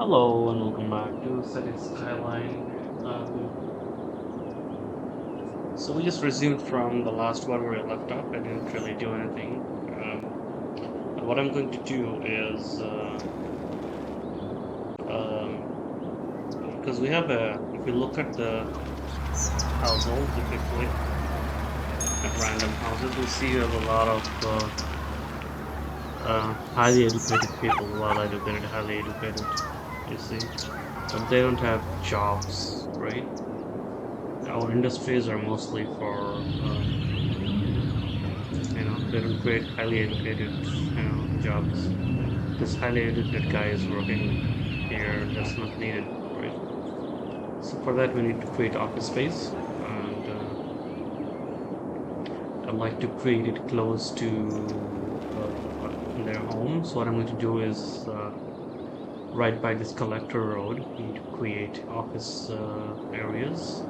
Hello and welcome back to City Skyline. So we just resumed from the last one where we left off. I didn't really do anything. And what I'm going to do is, because we have if we look at the households, if we click at random houses, we see we have a lot of highly educated people, well educated, highly educated, you see. But they don't have jobs, right? Our industries are mostly for they don't create highly educated jobs. This highly educated guy is working here, that's not needed, right? So for that we need to create office space, and I'd like to create it close to their home. So what I'm going to do is right by this collector road we need to create office areas,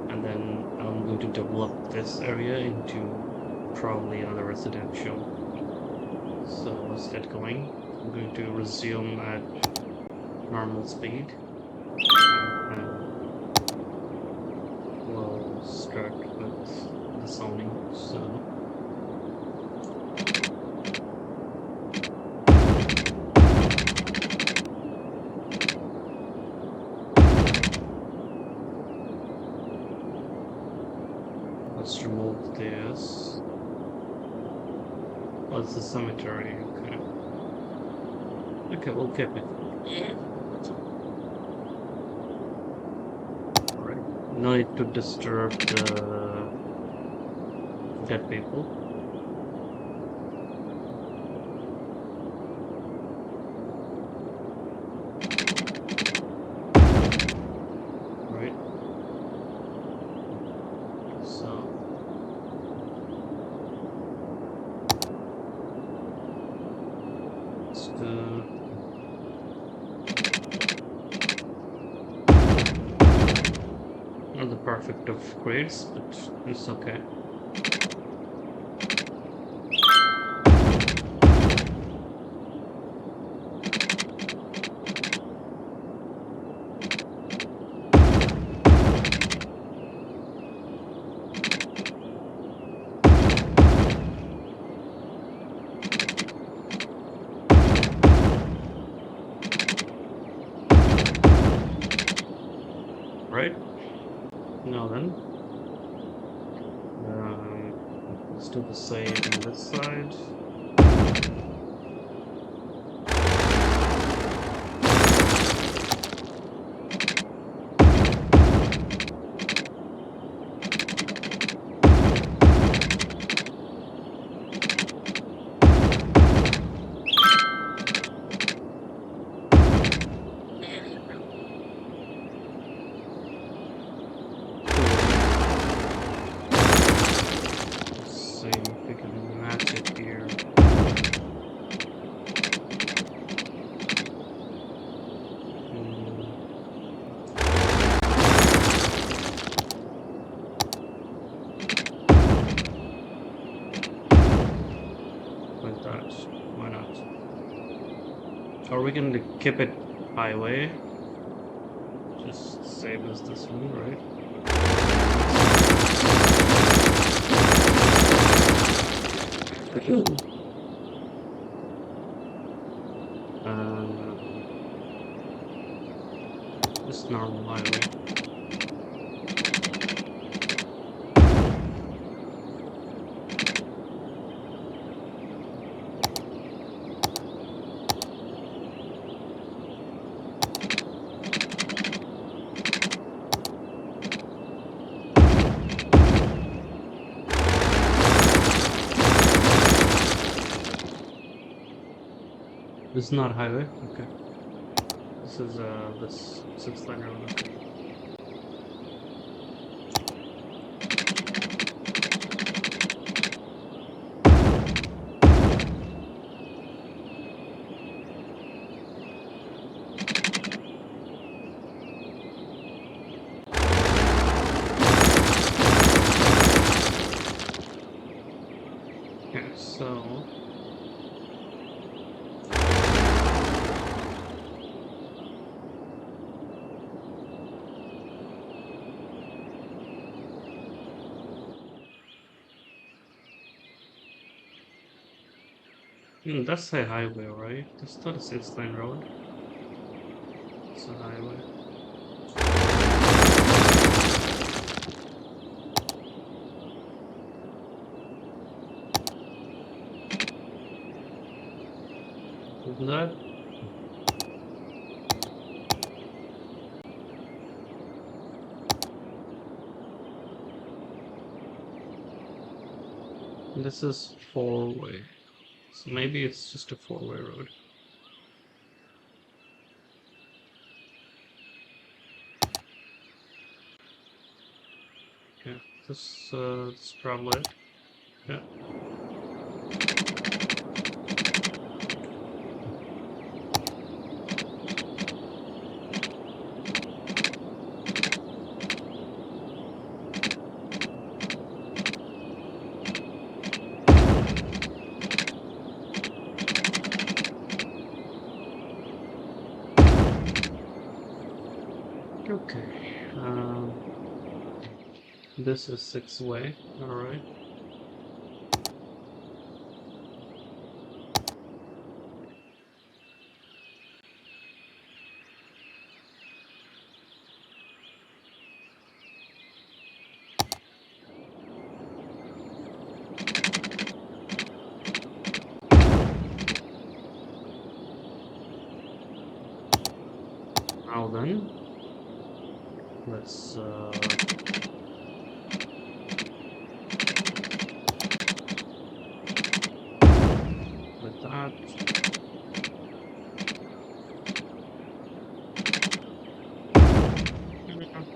and then I'm going to develop this area into probably another residential. So let's get going. I'm going to resume at normal speed, and we'll start with the zoning. So let's remove this. Oh, it's a cemetery. Okay. Okay, we'll keep it. Alright. No need to disturb the dead people. Right. So let's do. Not the perfect of grades, but it's okay. Right? Now then, let's do the same on this side. Let's see if we can match it here. Like that. Why not? Or we can keep it highway. Just save us this one, right? Just normal highway. This is not highway. Okay. This is this 6-lane road. Okay. Okay, so That's a highway, right? That's not a 6-lane road. It's a highway. Isn't that? This is 4-way. So maybe it's just a 4-way road. Yeah, this probably it. Yeah. Okay. This is 6-way. All right. Now then, let's with that.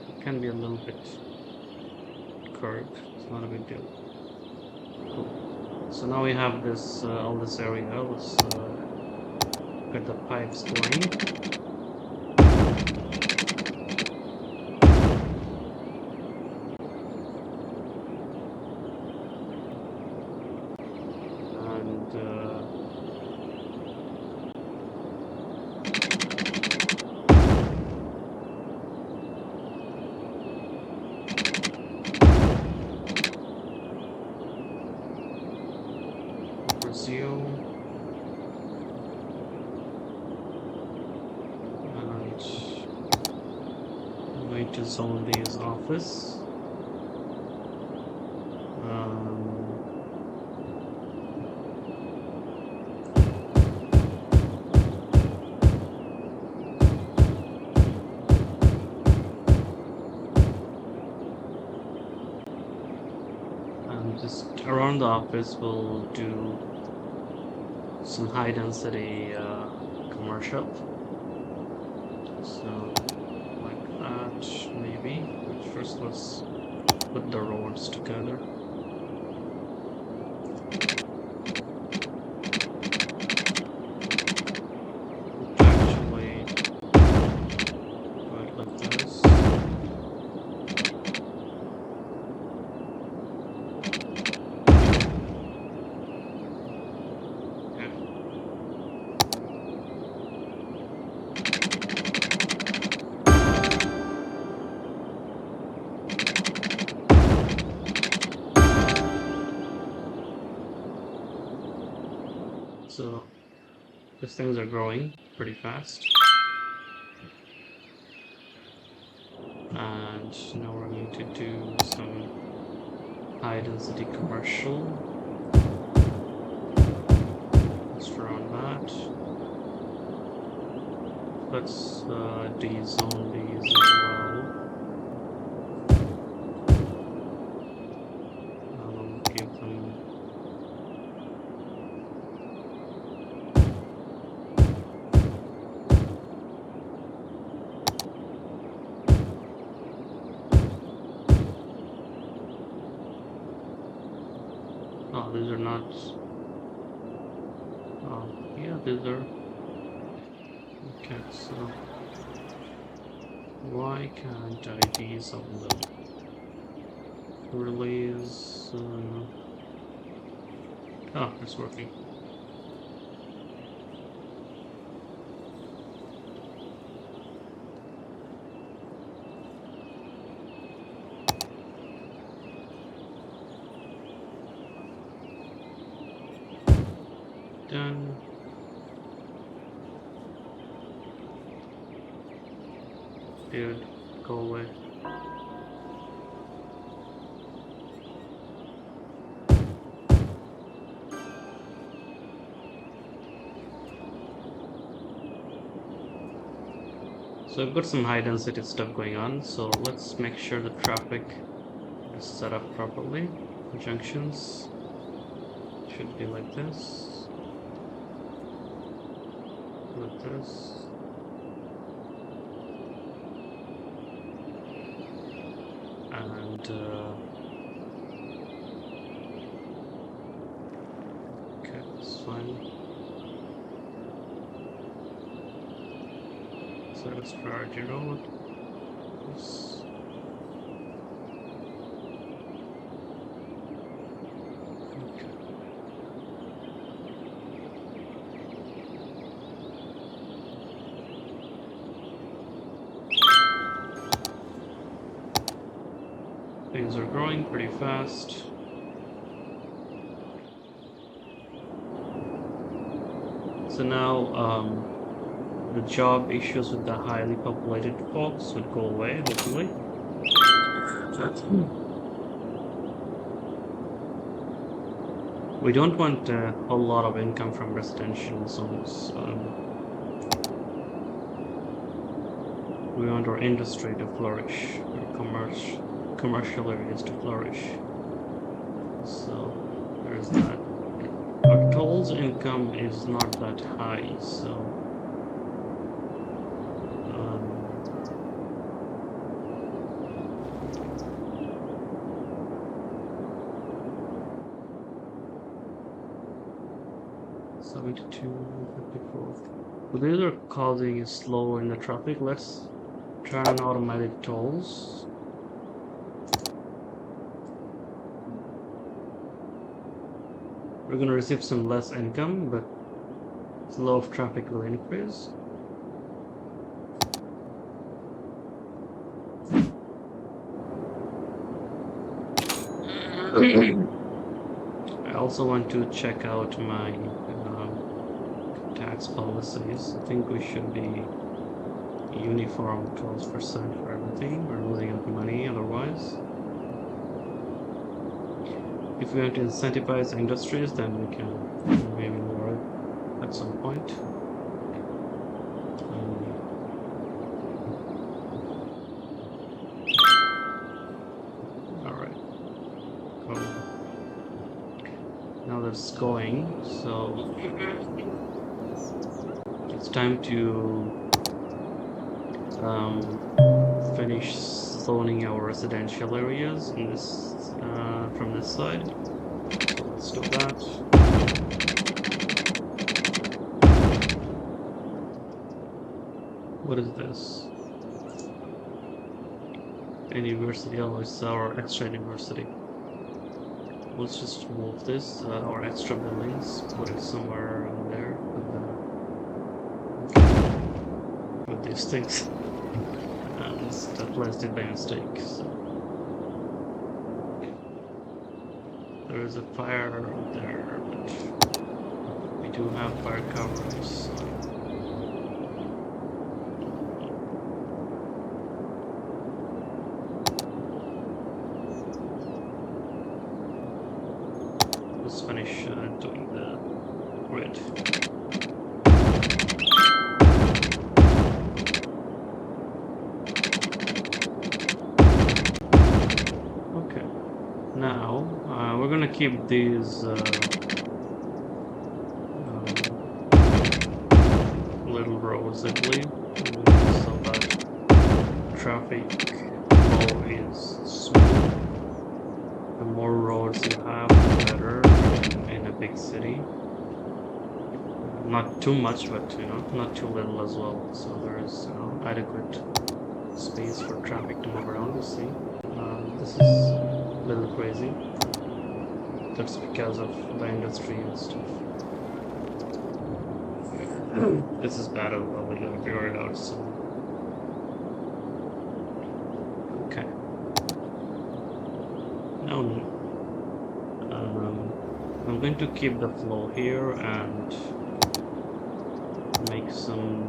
It can be a little bit curved. It's not a big deal. Cool. So now we have this all this area. Let's get the pipes going. And resume. And I'm going to zone these office. Just around the office, we'll do some high density commercial. So, like that, maybe. But first, let's put the roads together. Actually, go it like this. So these things are growing pretty fast. And now we're going to do some high density commercial. Let's run that. Let's dezone these as well. Give them these are not. Yeah, these are. Okay, so why can't I dezone them? Release. It's working. Done. Dude, go away. So I've got some high density stuff going on, so let's make sure the traffic is set up properly. Junctions should be like this. With this. And okay, that's fine. So that's priority road. This. Okay. Things are growing pretty fast. So now the job issues with the highly populated folks would go away, hopefully. We don't want a whole lot of income from residential zones. We want our industry to flourish, our commercial areas to flourish. So there's that. Our tolls income is not that high, so 72, 54. So these are causing a slow in the traffic. Let's try on automated tolls. We're going to receive some less income, but flow of traffic will increase. I also want to check out my tax policies. I think we should be uniform 12% for everything. We're losing out money otherwise. If we want to incentivize industries, then we can maybe lower it at some point. Alright. Cool. Now that's going, so it's time to finish zoning our residential areas in this from this side. So let's do that. What is this? University, oh, it's our extra university. Let's just move this, our extra buildings, put it somewhere around there with these things. That place did by mistake, so. There is a fire there, but we do have fire coverage, so. Let's finish doing the grid. Okay, now we're gonna keep these little roads, I believe, so that traffic flow is smooth. The more roads you have, the better in a big city. Not too much, but not too little as well. So there is adequate space for traffic to move around. You see, this is a little crazy. That's because of the industry and stuff. This is bad as well. We gotta figure it out. So. Okay. Now, I'm going to keep the flow here and make some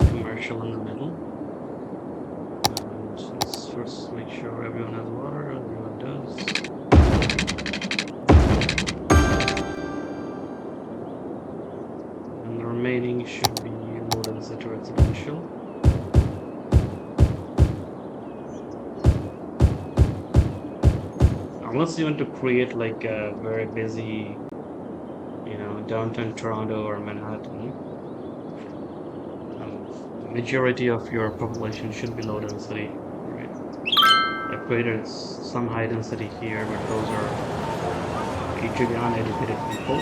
commercial in the middle. First, make sure everyone has water. Everyone does. And the remaining should be low density residential. Unless you want to create like a very busy, downtown Toronto or Manhattan, majority of your population should be low density, right? I created some high density here, but those are usually uneducated people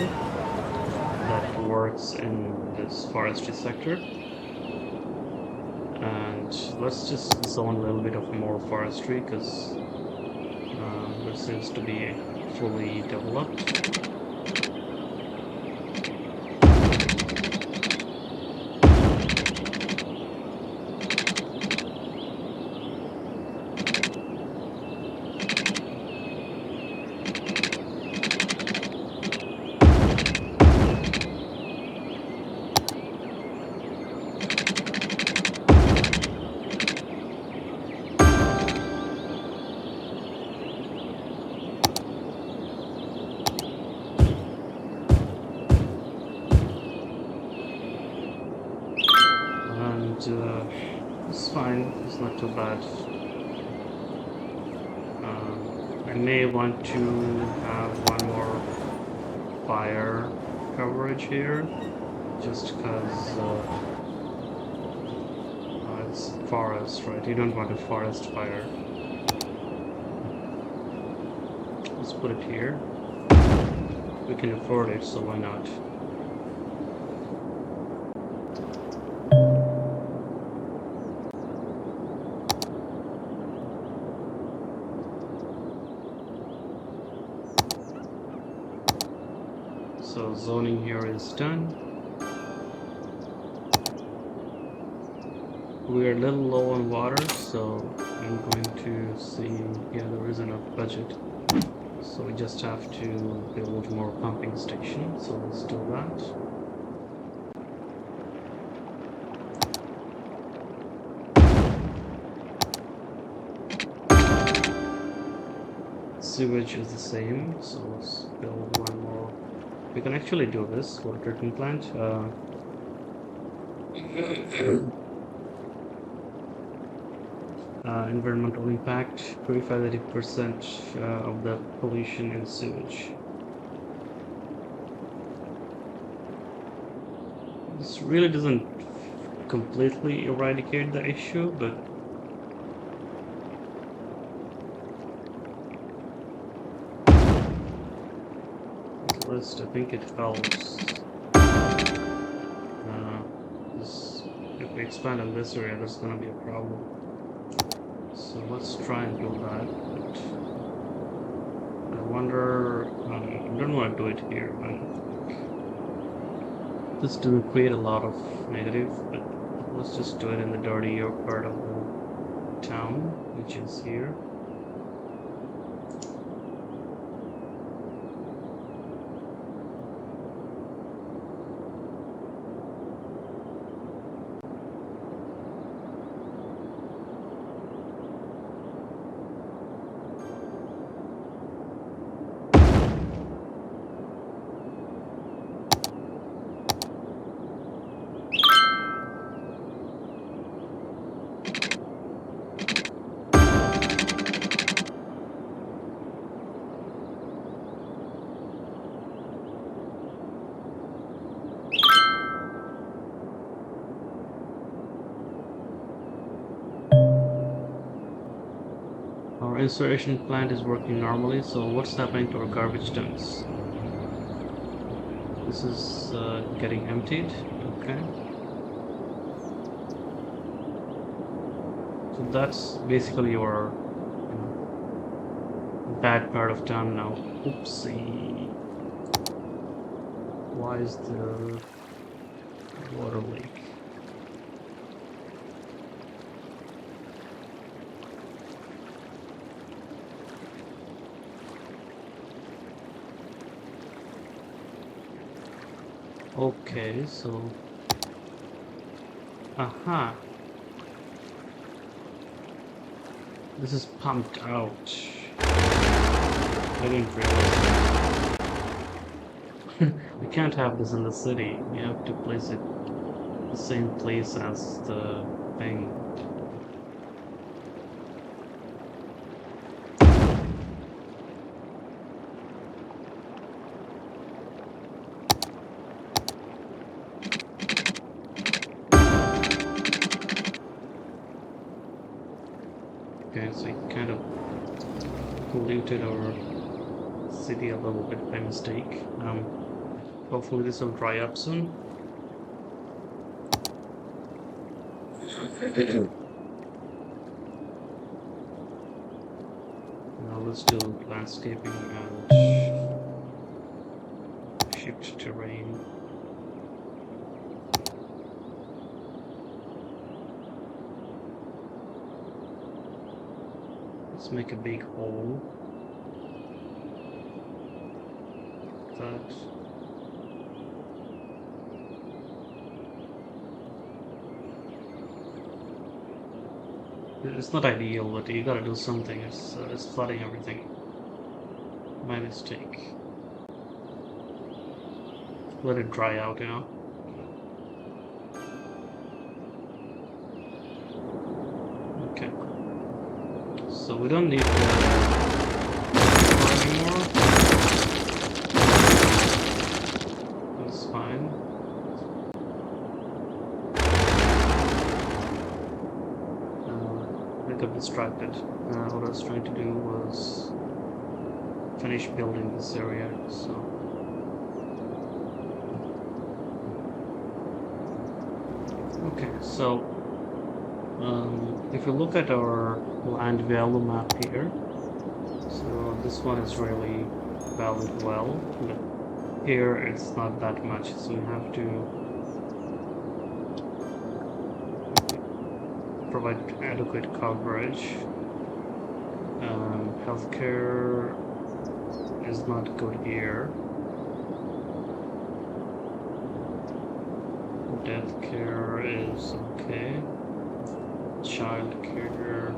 that works in this forestry sector. And let's just zone a little bit of more forestry because this seems to be fully developed. It's fine, it's not too bad. I may want to have one more fire coverage here, just because it's forest, right? You don't want a forest fire. Let's put it here. We can afford it, so why not? So zoning here is done. We're a little low on water, so I'm going to see, yeah, there is enough budget. So we just have to build more pumping stations, so let's do that. Sewage is the same, so let's build one more. We can actually do this water treatment plant. Environmental impact, 25-30% of the pollution in sewage. This really doesn't completely eradicate the issue, but at least I think it helps. If we expand in this area, there's going to be a problem. So let's try and do that. But I wonder, I don't want to do it here. This doesn't create a lot of negative, but let's just do it in the dirtier part of the town, which is here. Our incineration plant is working normally, so what's happening to our garbage dumps? This is getting emptied, okay. So that's basically your bad part of town now. Oopsie. Why is there water leak? Okay, so aha. This is pumped out. I didn't realize that. We can't have this in the city. We have to place it the same place as the thing. Okay, so it kind of polluted our city a little bit by mistake. Hopefully this will dry up soon. Now let's do landscaping and shift terrain. Let's make a big hole. That. It's not ideal, but you gotta do something. It's flooding everything. My mistake. Let it dry out, you know. Okay. So we don't need anymore. That's fine. I got distracted. What I was trying to do was finish building this area. So. Okay, so if you look at our land value map here, so this one is really valued well, but here it's not that much, so we have to provide adequate coverage. Healthcare is not good here. Death care is okay. Child care,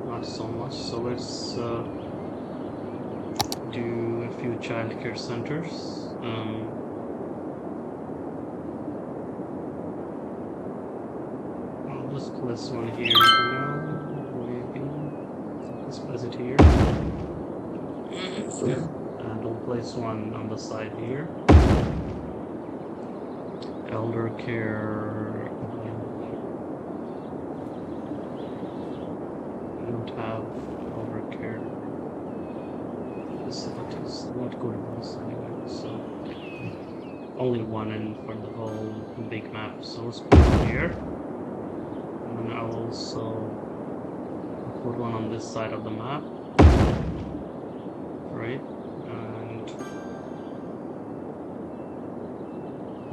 not so much. So let's do a few child care centers. I'll just place one here for now. Maybe let's place it here, and I'll place one on the side here. Elder care. We don't have elder care facilities. Not good ones anyway. So only one in for the whole big map. So let's put one here, and I'll also put one on this side of the map. Right.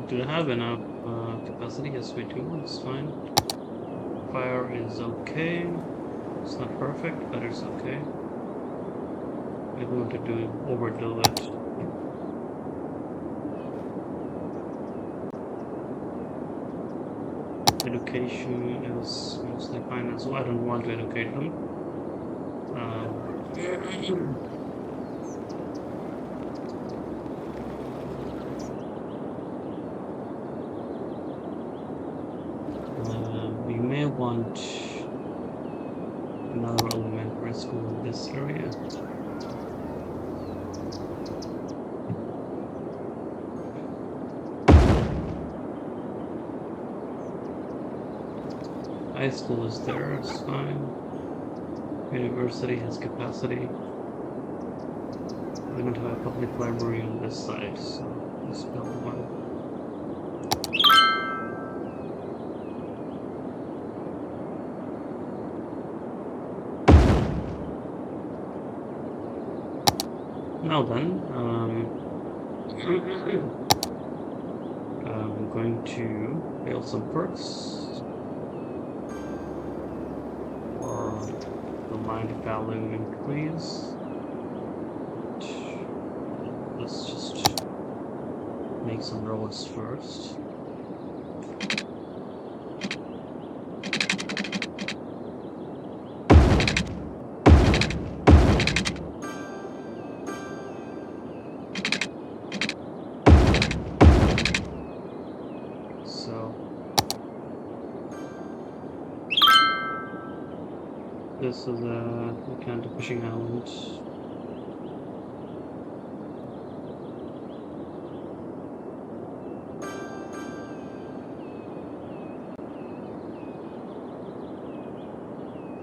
Do I have enough capacity? Yes, we do. It's fine. Fire is okay. It's not perfect, but it's okay. We're going to overdo it. Education is mostly fine as well. I don't want to educate them. We may want another elementary school in this area. High school is there, it's fine. University has capacity. We don't have a public library on this side, so let's build one. Now then, I'm going to build some perks for the land value increase. Let's just make some roads first. So this is a kind of fishing island.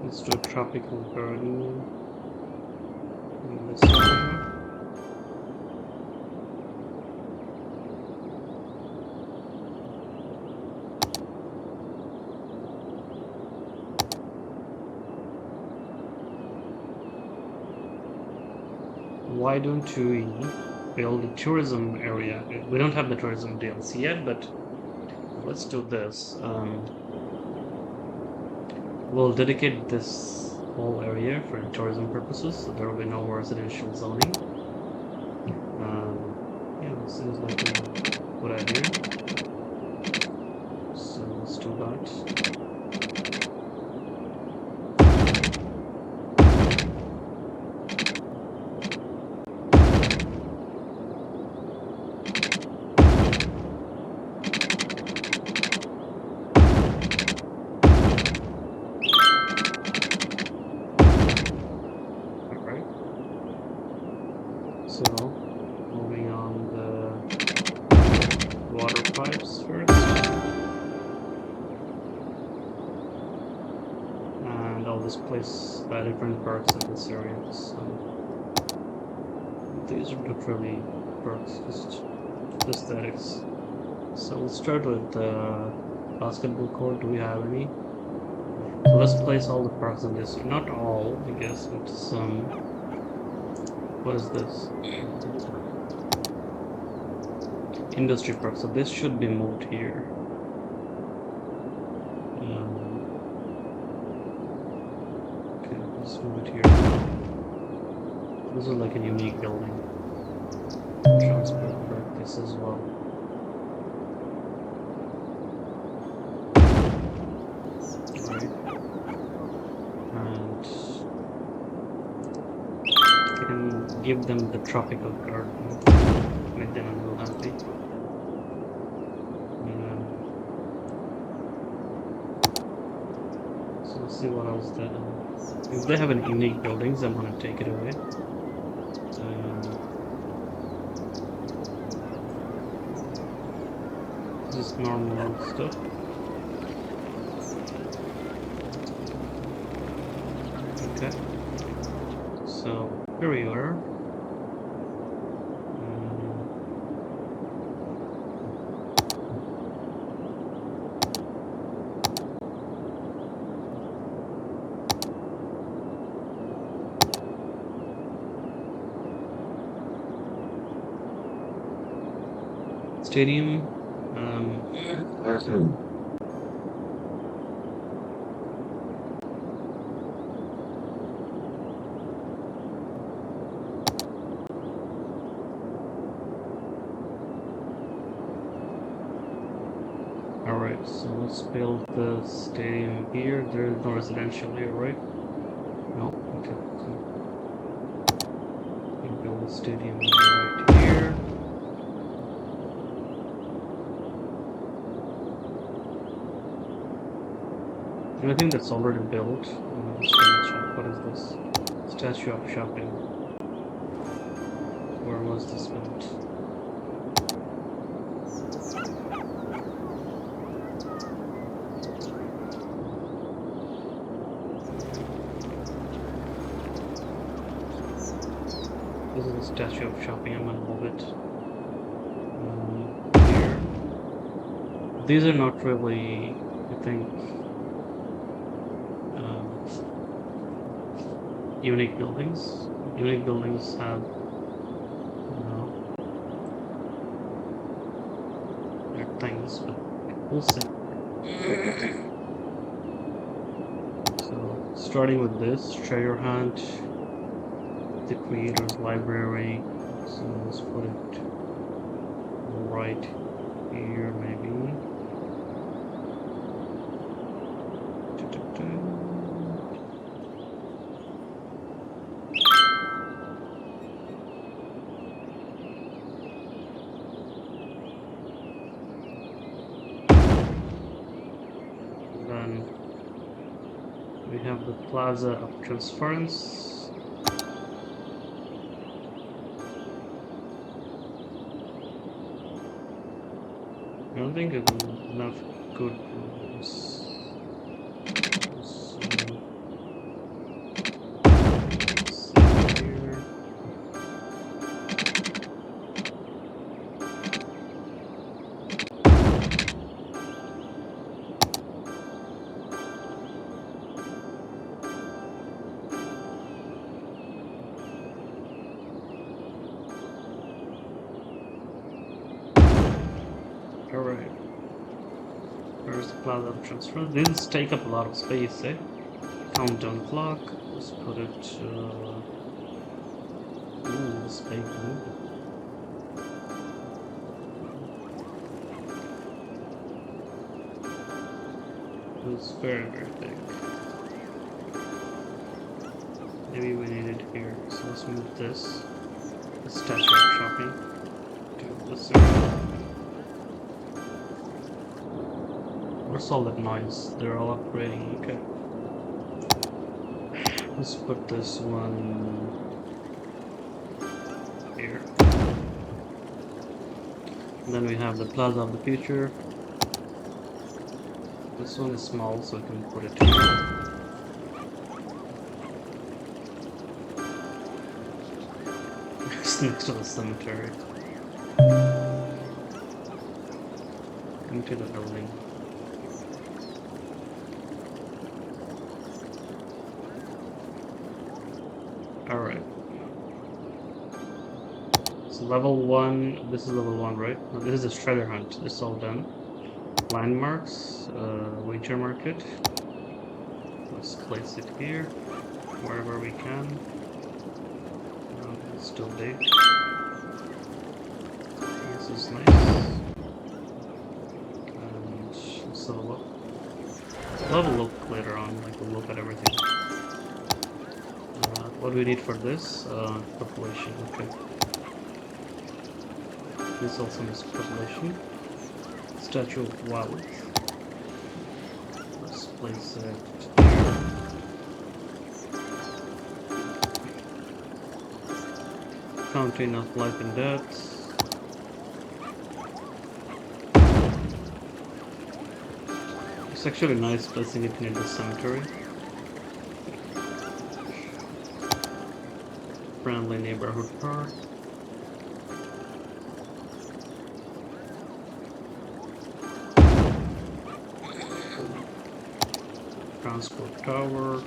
Let's do a tropical garden in this area. Why don't we build a tourism area? We don't have the tourism DLC yet, but let's do this. We'll dedicate this whole area for tourism purposes, so there will be no residential zoning. Yeah, this seems like a good idea. So let's do that. So, moving on the water pipes first. And I'll just place different parks in this area. So, these are not really parks, just aesthetics. So, let's start with the basketball court. Do we have any? So, let's place all the parks in this. Not all, I guess, but some. What is this? Industry park. So this should be moved here. Okay, let's move it here. This is like a unique building. Transport park. This as well. Right. And I can give them the tropical garden. Make them a little happy. So let's see what else they have. If they have any unique buildings, I'm gonna take it away. Just normal stuff. Okay. So here we are. Stadium. Alright, so let's build the stadium here. There is no residential here, right? No? Okay, cool. We build the stadium right here. And I think that's already built. I'm just gonna check. What is this? Statue of Shopping. Where was this built? This is a statue of shopping. I'm gonna move it here. These are not really, I think, unique buildings. Unique buildings have, their things, but we'll see. So, starting with this treasure hunt. The creator's library, so let's put it right here maybe. then we have the plaza of transference. I don't think it's enough good rooms. Alright. Where's the plaza of transfer? These take up a lot of space, eh? Countdown clock. Let's put it. Ooh, this big move. It's very, very big. Maybe we need it here. So let's move this. The statue of shopping to this area. What's all that noise? They're all upgrading. Okay. Let's put this one here. And then we have the Plaza of the Future. This one is small, so we can put it here. It's next to the cemetery. Into the building. Alright. So level 1, this is level 1, right? No, this is a treasure hunt. This is all done. Landmarks, wager market. Let's place it here, wherever we can. It's still big. This is nice. And let's have a look. We'll have a look later on, like we'll look at everything. What do we need for this? Population, okay. This also needs population. Statue of Wealth. Let's place it here. Fountain of Life and Death. It's actually nice placing it near the cemetery. Friendly neighborhood park. Transport tower.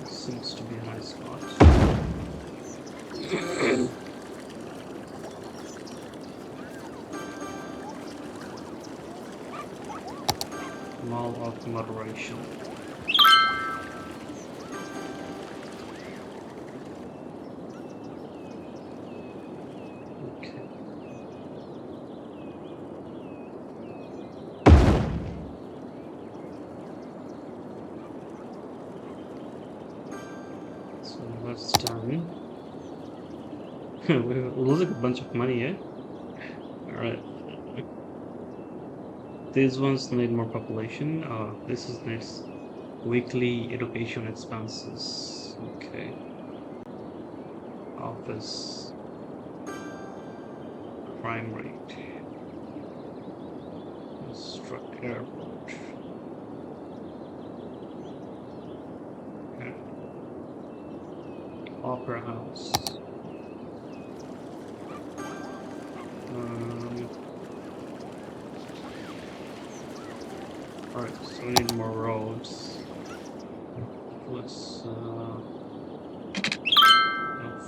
Seems to be a nice spot. Mall of Moderation. Okay. So that's done. We're losing a bunch of money, eh? Alright. These ones need more population. This is next. Weekly education expenses. Okay. Office. Crime rate. Struck airport. Okay. Opera house. Alright, so we need more roads. Let's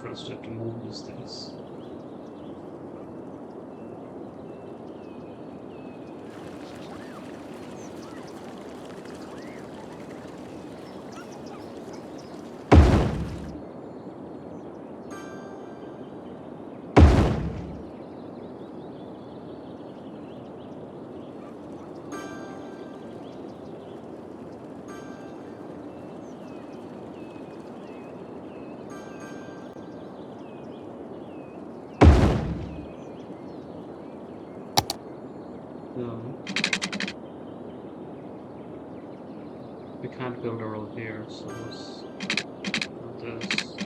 first we have to move these things. So we can't build a road here, so let's do this.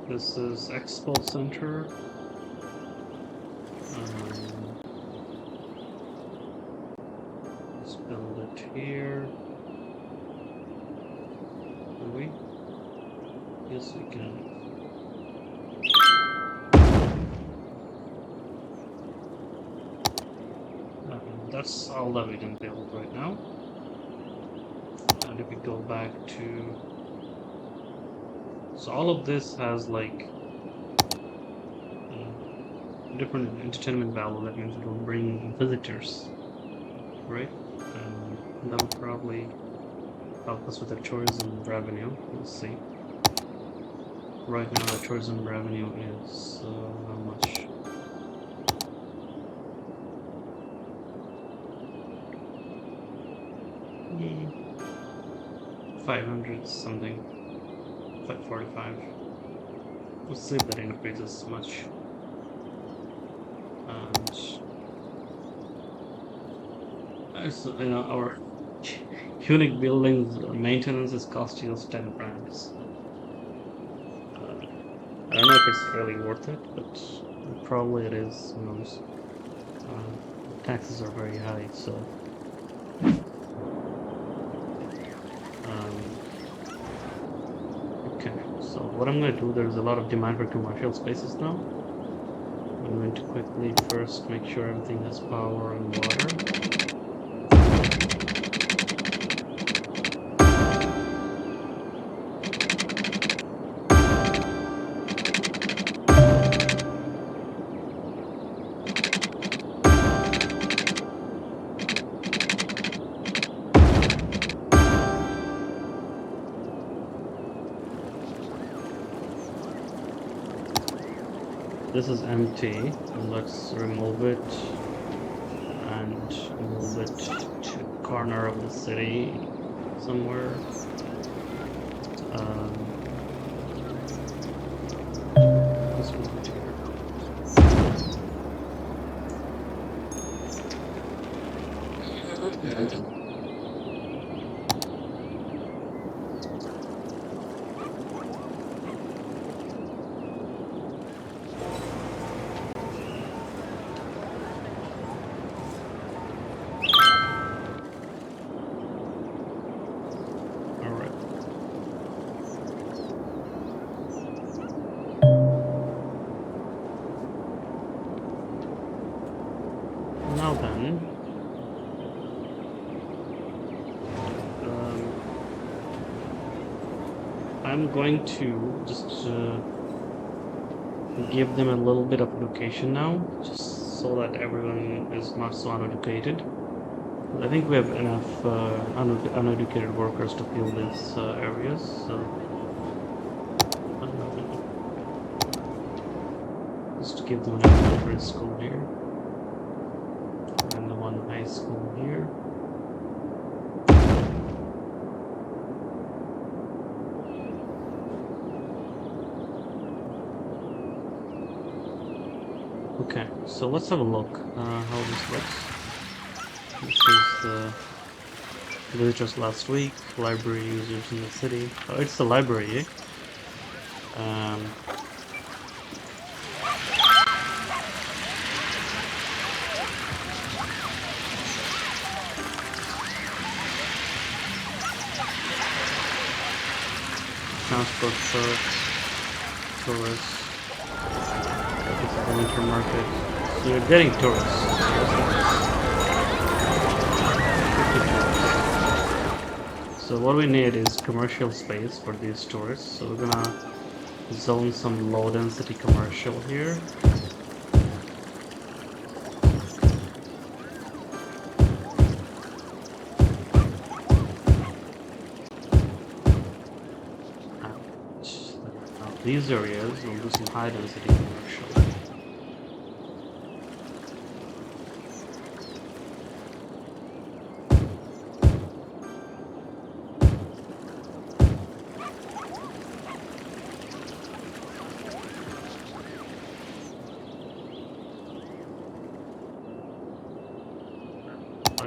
This is Expo Center. Let's build it here. Can we? Yes, we can. That's all that we can build right now. And if we go back to... So all of this has like different entertainment value. That means it will bring visitors, right? And that will probably help us with the tourism revenue. We'll see. Right now the tourism revenue is how much? Hmm. 500 something. 545. We'll see if that increases much. And our unique buildings maintenance is costing us 10 grand. I don't know if it's really worth it, but probably it is. Who knows? Taxes are very high, so. Okay, so what I'm going to do, there's a lot of demand for commercial spaces now. I'm going to quickly first make sure everything has power and water. This is empty, and let's remove it and move it to corner of the city somewhere. Let's move it here. Now then, I'm going to just give them a little bit of education now, just so that everyone is not so uneducated. I think we have enough uneducated workers to fill these areas, so just give them an elementary school here. And the one high school here. Okay, so let's have a look how this looks. This is the visitors last week, library users in the city. Oh, it's the library, eh? Transport trucks, tourists. This is the winter market. So you're getting tourists. So what we need is commercial space for these tourists. So we're gonna zone some low density commercial here. These areas will do some high density commercial.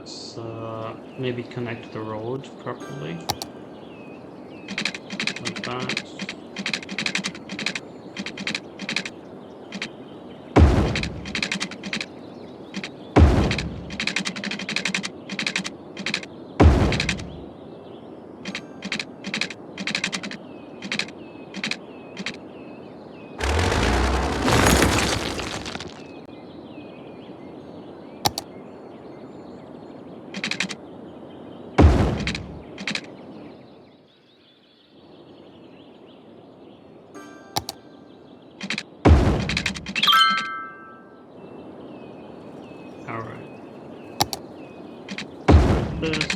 let's maybe connect the road properly, like that. This.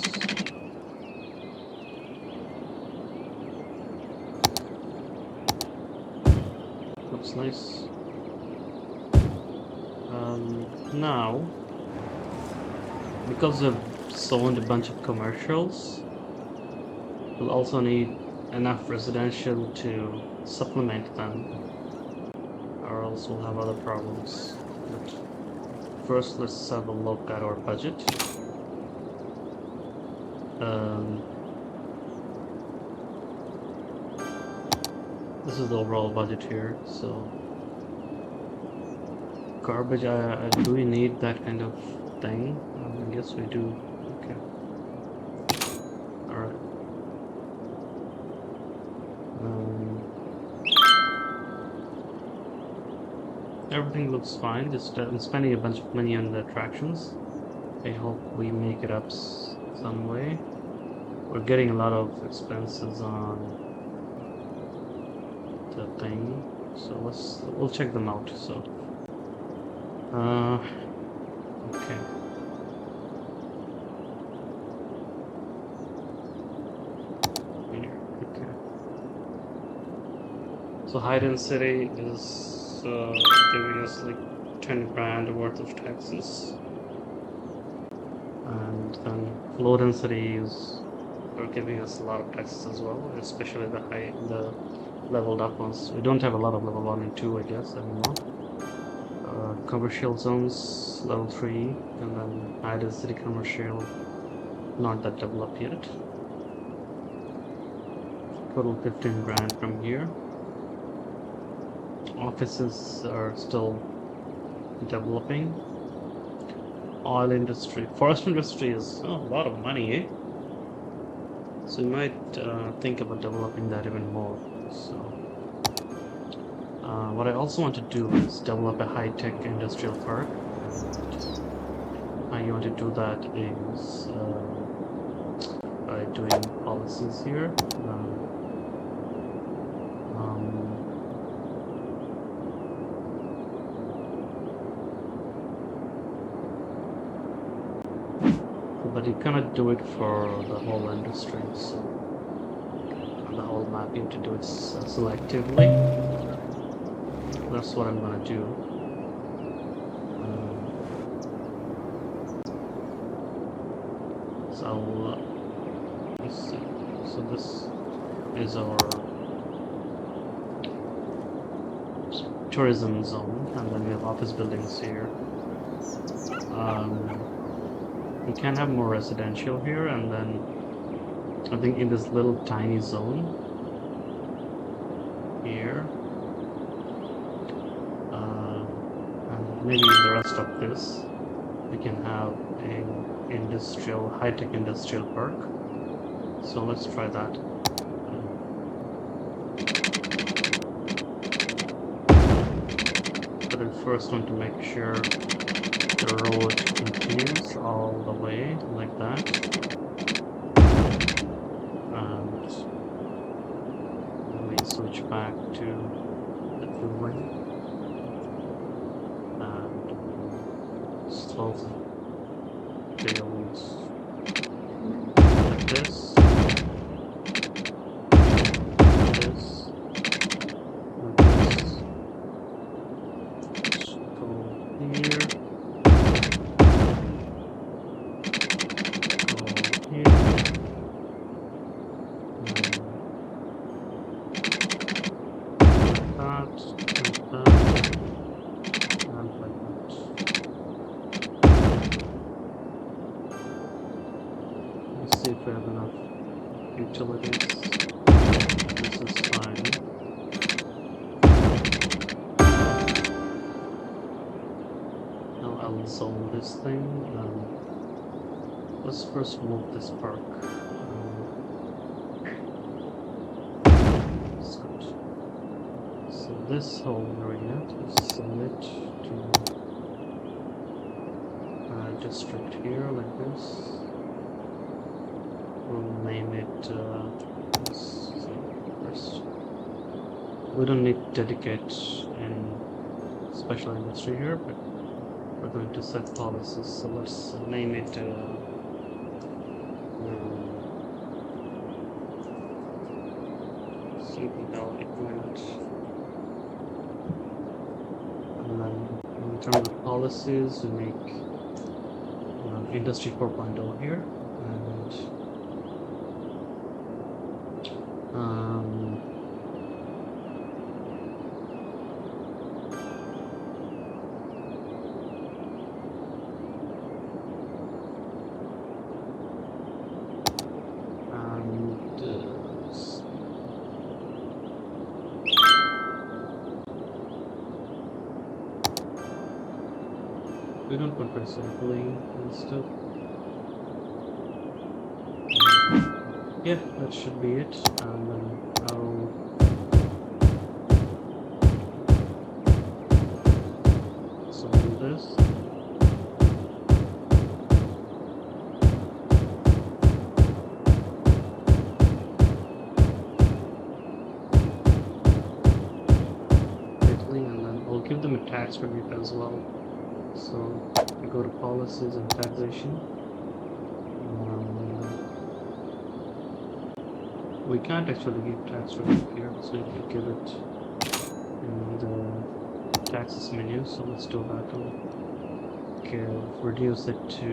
Looks nice. Now, because we've zoned a bunch of commercials, we'll also need enough residential to supplement them, or else we'll have other problems. But first, let's have a look at our budget. This is the overall budget here, so garbage, do we need that kind of thing? I guess we do. Okay. Alright. Everything looks fine, just I'm spending a bunch of money on the attractions. I hope we make it up some way. We're getting a lot of expenses on the thing, so we'll check them out. So okay, here, okay. So high density is giving us like 10 grand worth of taxes, and then low density is giving us a lot of taxes as well, especially the leveled up ones. We don't have a lot of level 1 and 2, I guess, anymore. Commercial zones, level 3, and then high density commercial, not that developed yet. Total 15 grand from here. Offices are still developing. Oil industry, forest industry is a lot of money, eh? So we might think about developing that even more. So what I also want to do is develop a high-tech industrial park. How you want to do that is by doing policies here. But you cannot do it for the whole industry, so on the whole map you have to do it selectively. That's what I'm gonna do. So let's see. So this is our tourism zone, and then we have office buildings here. We can have more residential here, and then I think in this little tiny zone here, and maybe the rest of this, we can have a industrial, high-tech industrial park. So let's try that. But I first want to make sure the road continues all the way like that, and we switch back to the building and slowly build like this. we have enough utilities. This is fine. Now I'll solve this thing. Let's first move this park. So this whole area, just sell it to a district here like this. We'll name it first. We don't need to dedicate any special industry here, but we're going to set policies. So let's name it Silicon Valley Equipment. And then in terms of policies, we make Industry 4.0 here, we don't put recycling and stuff. Yeah, that should be it. And then I'll solve this. Quickly, and then I'll give them a tax relief as well. So we go to policies and taxation. We can't actually give tax relief here, so we can give it in the taxes menu. So let's do that. We'll reduce it to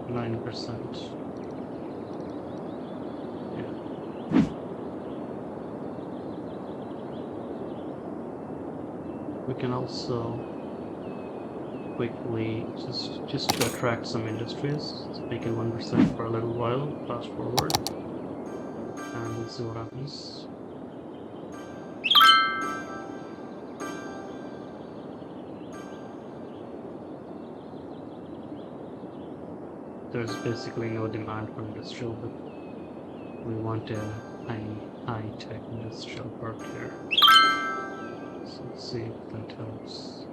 9%. We can also quickly just to attract some industries, make it 1% for a little while, fast forward, and we'll see what happens. There's basically no demand for industrial, but we want a high-tech industrial park here. So let's see if that helps.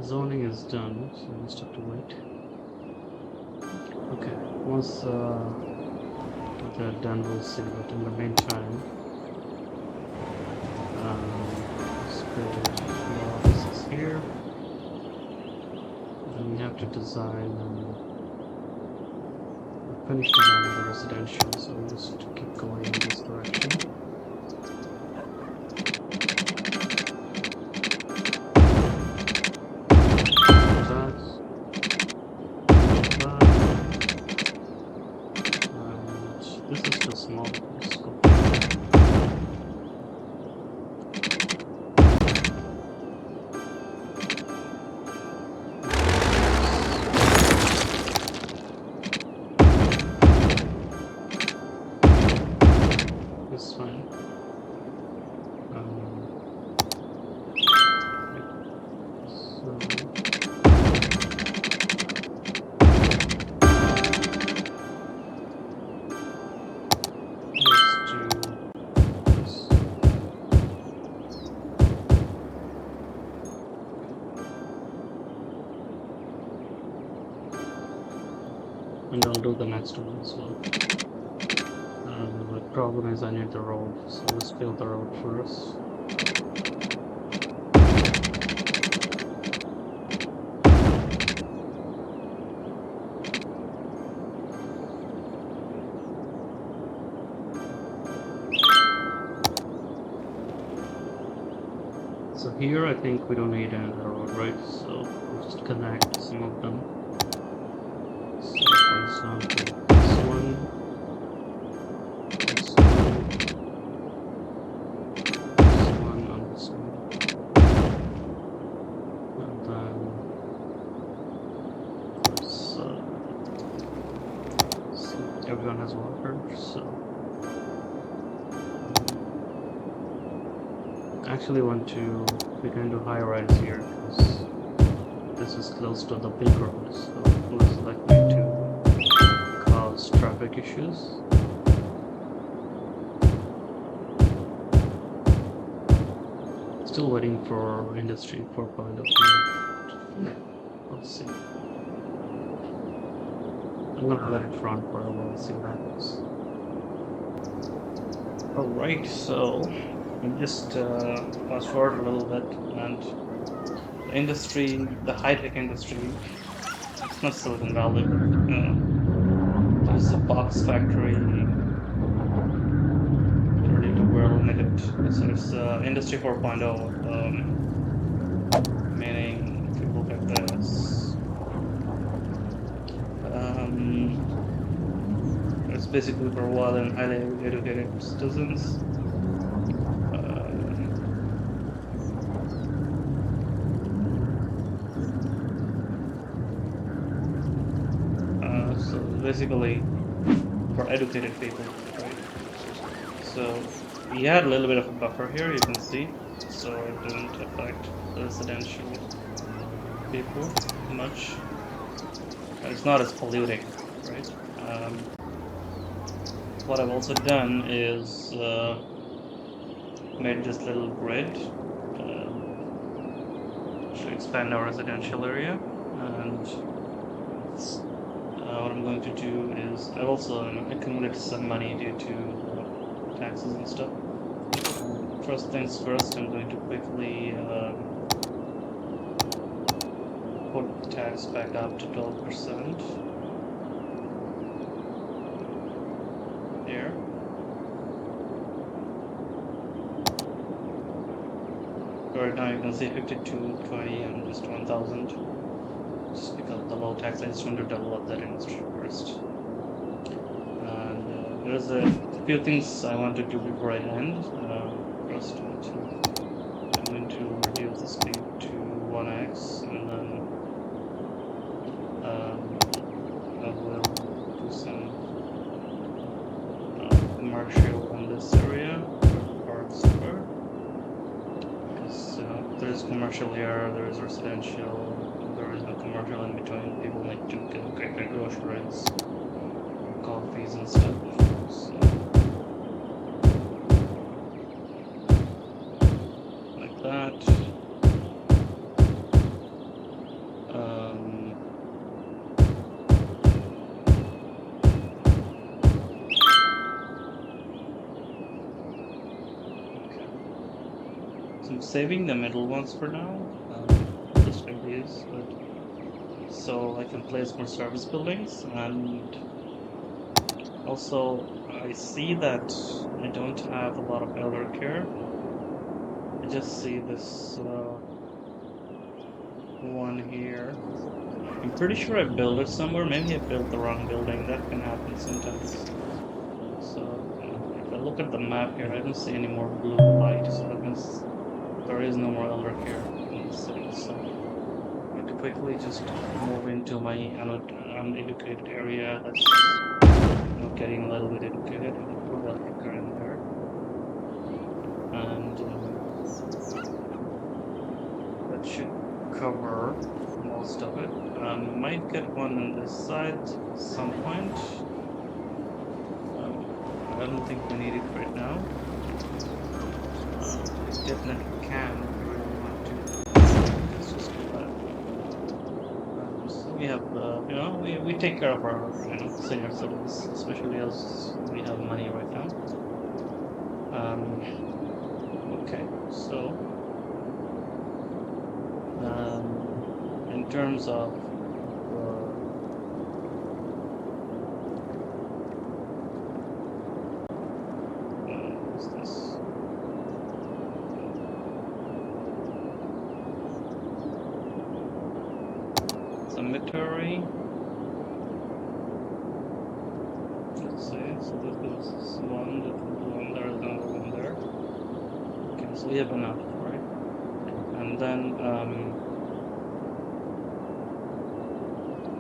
Zoning is done, so we just have to wait. Okay, once they're done, we'll see. But in the meantime, let's create more offices here. And we have to design, finish designing the residential, so we'll just keep going in this direction. This is too small. Let's go. It's fine. And I'll do the next one as well. The problem is I need the road, so let's build the road first. So here I think we don't need another road, right? So we'll just connect some of them. So for example, this one, this one, and this one. And then so everyone has water, so I actually want to get into high rise here because this is close to the big road, so it looks likely to cause traffic issues. Still waiting for Industry 4.0. Let's see. I'm gonna let it run for a while, see what happens. Alright, so we just fast forward a little bit, and the industry, the high-tech industry, it's not Silicon Valley, but there's a box factory ready to wear limited. So it's Industry 4.0, meaning if you look at this, it's basically for well and highly educated citizens. So basically for educated people, right? So we had a little bit of a buffer here, you can see, so it didn't affect the residential people much. It's not as polluting, right? What I've also done is made this little grid to expand our residential area, and what I'm going to do is I've also accumulated some money due to taxes and stuff. First things first, I'm going to quickly put the tax back up to 12% here. Right now you can see 5220 and just 1000, just because the low tax. I just want to develop that industry first. And there's a few things I want to do before I end. First, I'm going to reduce the speed to 1x, and then I will do some commercial in this area, parts where, because there is commercial here, there is residential, there is no commercial in between. People need to get their groceries, coffees and stuff. So, like that. So I'm saving the middle ones for now, just like these, but so I can place more service buildings. And also I see that I don't have a lot of elder care. I just see this one here. I'm pretty sure I built it somewhere. Maybe I built the wrong building. That can happen sometimes. So if I look at the map here, I don't see any more blue light, so that means there is no more elder care in the city. So I have to quickly just move into my uneducated area that's getting a little bit educated, and put elder care in there. And that should cover most of it. Might get one on this side at some point. I don't think we need it right now. Definitely can if we really want to. Let's just do that. So we have, we take care of our senior citizens, especially as we have money right now. Okay, so in terms of what's this? Cemetery. let's say. So this is one, that one, there is another one there. Okay, so we have enough, right? And then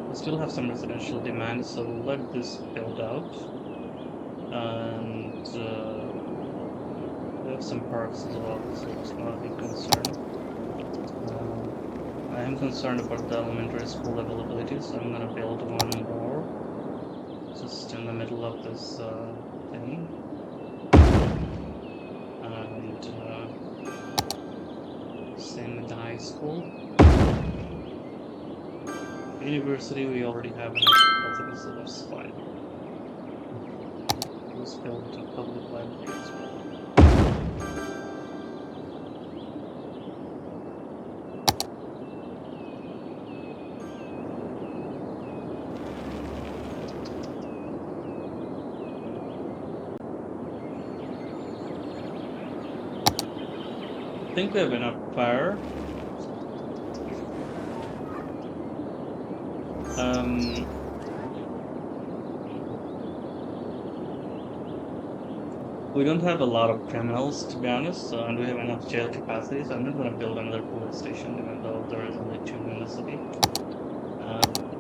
we still have some residential demand, so we'll let this build out. And we have some parks as well, so it's not a big concern. I am concerned about the elementary school availability, so I'm gonna build one more just in the middle of this thing. And same with the high school. University, we already have enough capacity, so that's fine. Let's build a public library as well. I think we have enough fire. We don't have a lot of criminals, to be honest, and we have enough jail capacity, so I'm not going to build another police station, even though there is only 2 in the city.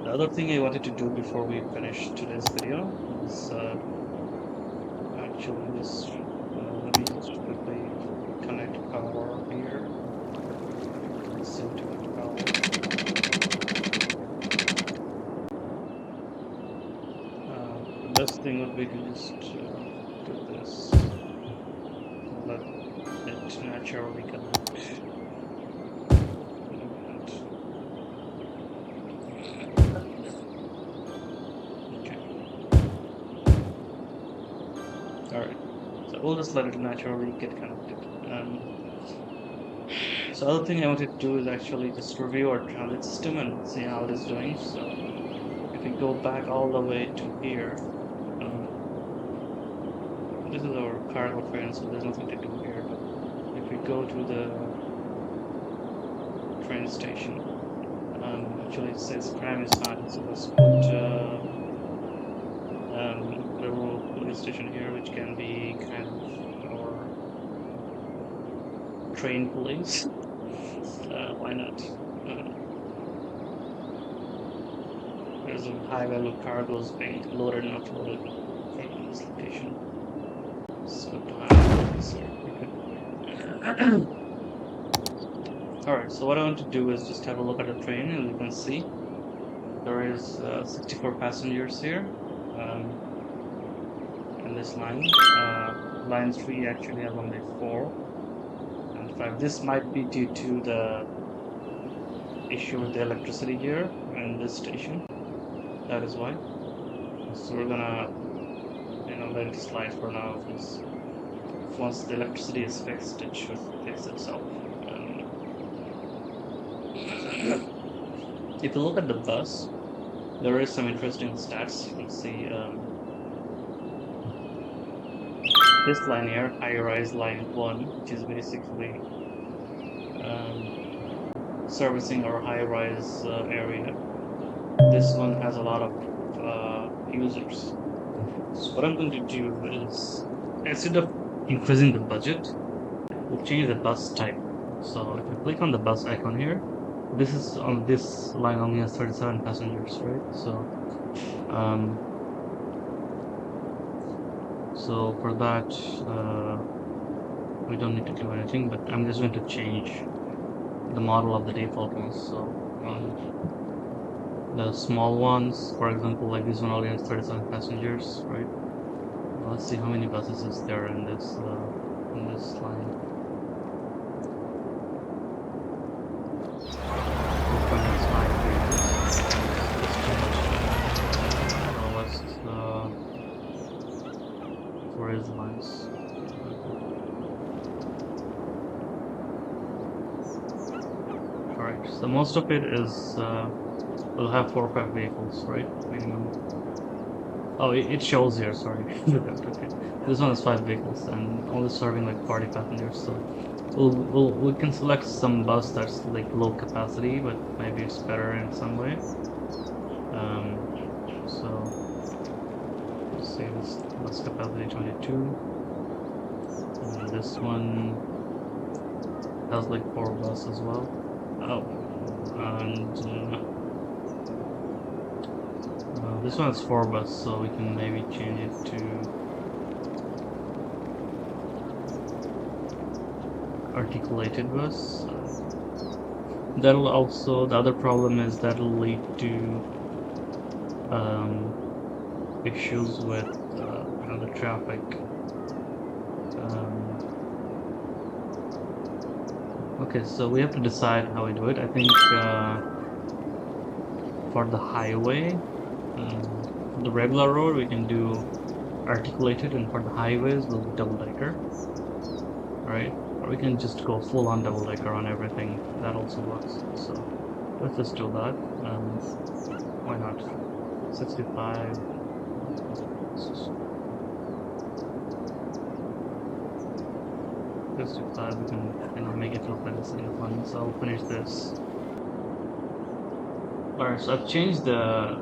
The other thing I wanted to do before we finish today's video is actually this. Let me just quickly connect power here. Seem to get power. The best thing would be to just do this. Let it naturally connect. Okay. Alright. So we'll just let it naturally get connected. So the other thing I wanted to do is actually just review our transit system and see how it is doing. So if we go back all the way to here, this is our cargo train, so there's nothing to do here. But if we go to the train station, actually it says crime is fine, so let's put the rural police station here, which can be kind of our train police. Why not? There's a high value cargoes being loaded and offloaded from this location. So to have this here. Alright, so what I want to do is just have a look at the train, and you can see there is 64 passengers here in this line. Line 3 actually has only 4 and 5. This might be due to the issue with the electricity here in this station. That is why. So we're gonna, let it slide for now, because once the electricity is fixed, it should fix itself. If you look at the bus, there is some interesting stats. You can see this line here, high-rise line 1, which is basically servicing our high-rise area. This one has a lot of users. So what I'm going to do is, instead of increasing the budget, we'll change the bus type. So if you click on the bus icon here, this is on this line only has 37 passengers, right? So for that, we don't need to do anything, but I'm just going to change the model of the default ones. So the small ones, for example, like this one only has 37 passengers, right? Let's see how many buses is there in this line. Lines. Alright, so most of it is we'll have 4 or 5 vehicles, right? Minimum. Oh, it shows here, sorry. Okay. This one is 5 vehicles and only serving like 40 passengers, so we can select some bus that's like low capacity, but maybe it's better in some way. So let's see says bus capacity 22. And this one has like 4 buses as well. Oh, and this one has 4 buses, so we can maybe change it to articulated bus. That'll also, the other problem is that'll lead to issues with the traffic. Okay, so we have to decide how we do it. I think for the highway, the regular road, we can do articulated, and for the highways, we'll do double-decker. Right? Or we can just go full-on double-decker on everything. That also works. So let's just do that. Why not? 65. 65. We can make it look like this in the fun. So I'll finish this. Alright, so I've changed the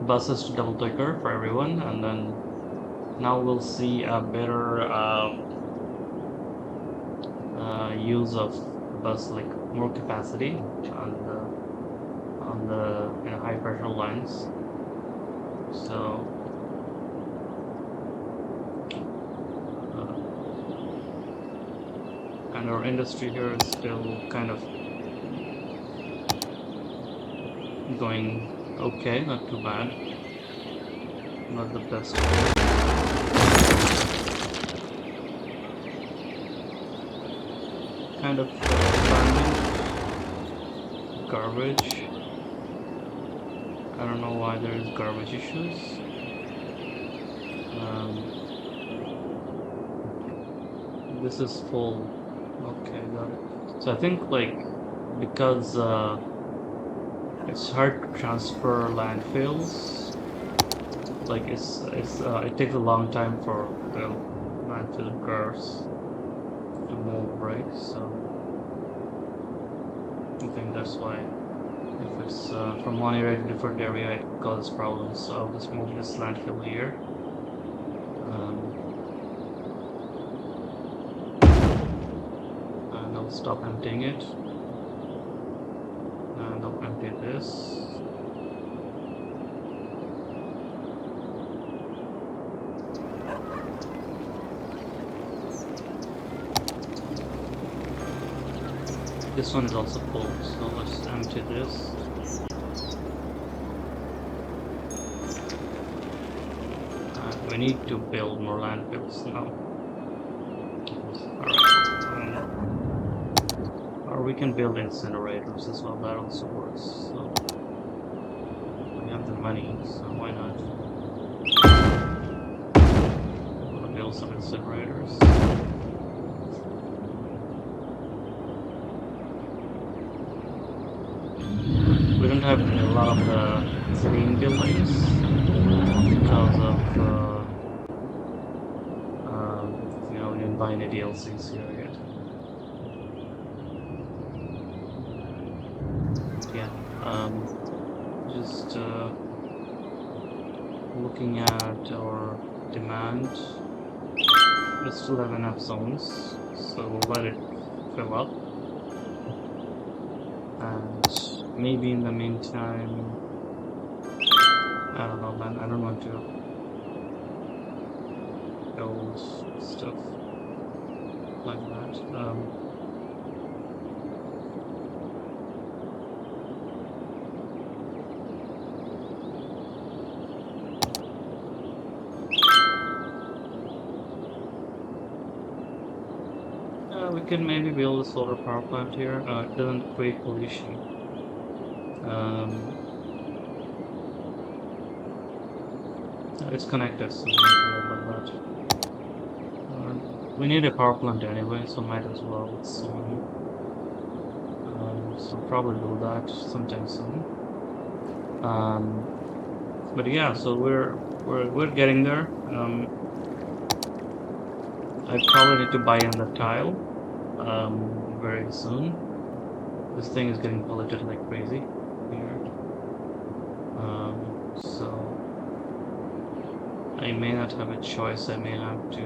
buses to double-decker for everyone, and then now we'll see a better use of bus, like more capacity on the high pressure lines. So and our industry here is still kind of going okay, not too bad, not the best. Kind of garbage. I don't know why there is garbage issues. This is full. Okay, got it. So I think like because it's hard to transfer landfills. Like it takes a long time for the landfill cars to move, right? So I think that's why if it's from one area to different area, it causes problems. So I'll just move this landfill here. And I'll stop emptying it. And I'll empty this. This one is also full, so let's empty this. We need to build more landfills now. Alright. Or we can build incinerators as well, that also works. So we have the money, so why not? I'm gonna build some incinerators. We don't have a lot of the clean buildings because of we didn't buy any DLCs here yet. Yeah, just looking at our demand, we still have enough zones, so we'll let it fill up. And maybe in the meantime, I don't know, man, I don't want to build stuff like that. We can maybe build a solar power plant here. It doesn't create pollution. It's connected, so we need to worry about that. We need a power plant anyway, so might as well soon. So probably do that sometime soon. But yeah, so we're getting there. I probably need to buy another tile very soon. This thing is getting polluted like crazy here. So I may not have a choice. I may have to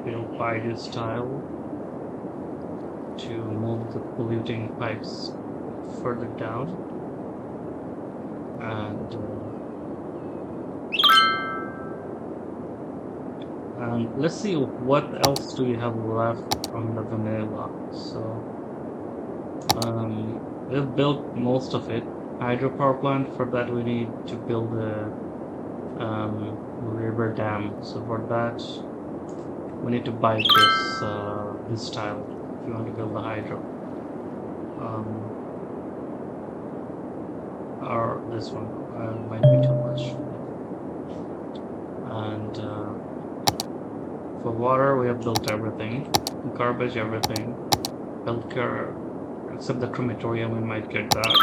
build by this tile to move the polluting pipes further down. And let's see what else do we have left from the vanilla. So we've built most of it. Hydropower plant, for that we need to build a river dam. So for that we need to buy this tile if you want to build the hydro. Or this one might be too much. And for water we have built everything. Garbage, everything. Healthcare, except the crematorium, we might get that.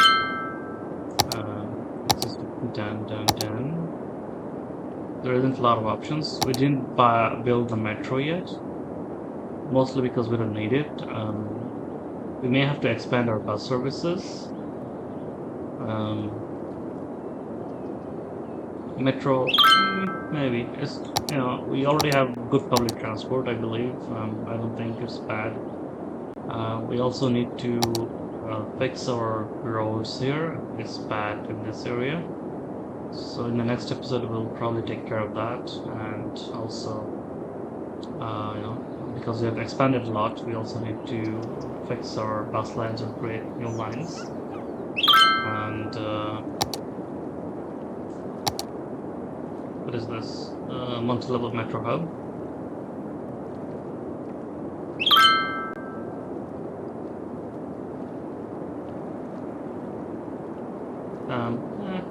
It's just done. There isn't a lot of options. We didn't build the metro yet, mostly because we don't need it. We may have to expand our bus services. Metro, maybe. It's, we already have good public transport, I believe. I don't think it's bad. We also need to fix our roads here. It's bad in this area. So in the next episode, we'll probably take care of that. And also, because we have expanded a lot, we also need to fix our bus lines or create new lines. And what is this? Multi-level metro hub.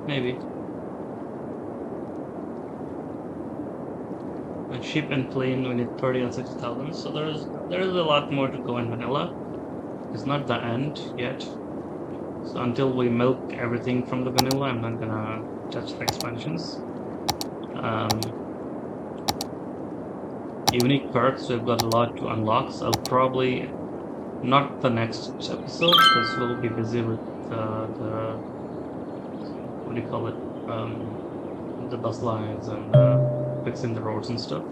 Maybe. And cheap and clean, we need 30 and 60,000. So there is a lot more to go in vanilla. It's not the end yet. So until we milk everything from the vanilla, I'm not gonna touch the expansions. Unique perks, we've got a lot to unlock. So I'll probably not the next episode because we'll be busy with the what do you call it? The bus lines and fixing the roads and stuff.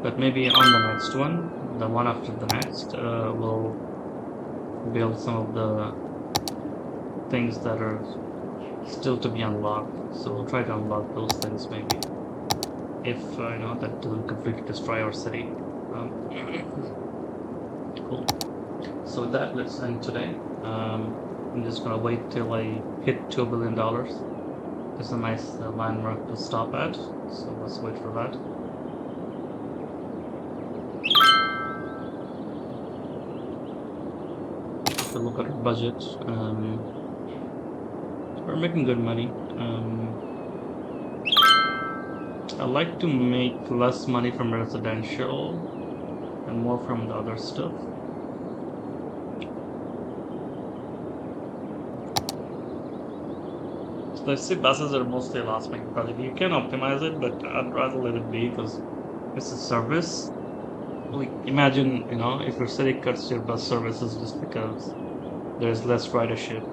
But maybe on the next one, the one after the next, we'll build some of the things that are still to be unlocked. So we'll try to unlock those things maybe. If that doesn't completely destroy our city. Cool. So with that, let's end today. I'm just gonna wait till I hit $2 billion. It's a nice landmark to stop at, so let's wait for that. If we look at our budget, we're making good money. I like to make less money from residential and more from the other stuff. So I see buses are mostly a loss-making project. You can optimize it, but I'd rather let it be because it's a service. Like, imagine, if your city cuts your bus services just because there's less ridership.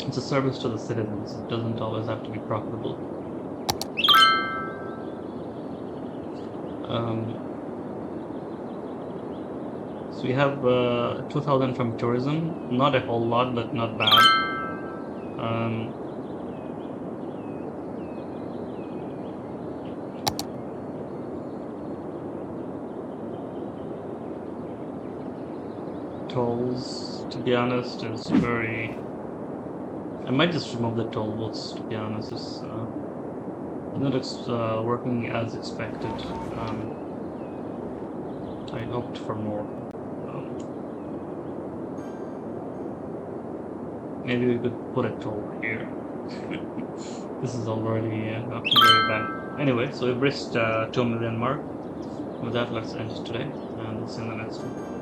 It's a service to the citizens. It doesn't always have to be profitable. So we have 2,000 from tourism. Not a whole lot, but not bad. Tolls, to be honest, is very... I might just remove the toll booths, to be honest. It's not working as expected. I hoped for more. Maybe we could put a toll here. This is already very bad. Anyway, so we've reached 2 million mark. With that, let's end it today, and we'll see you in the next one.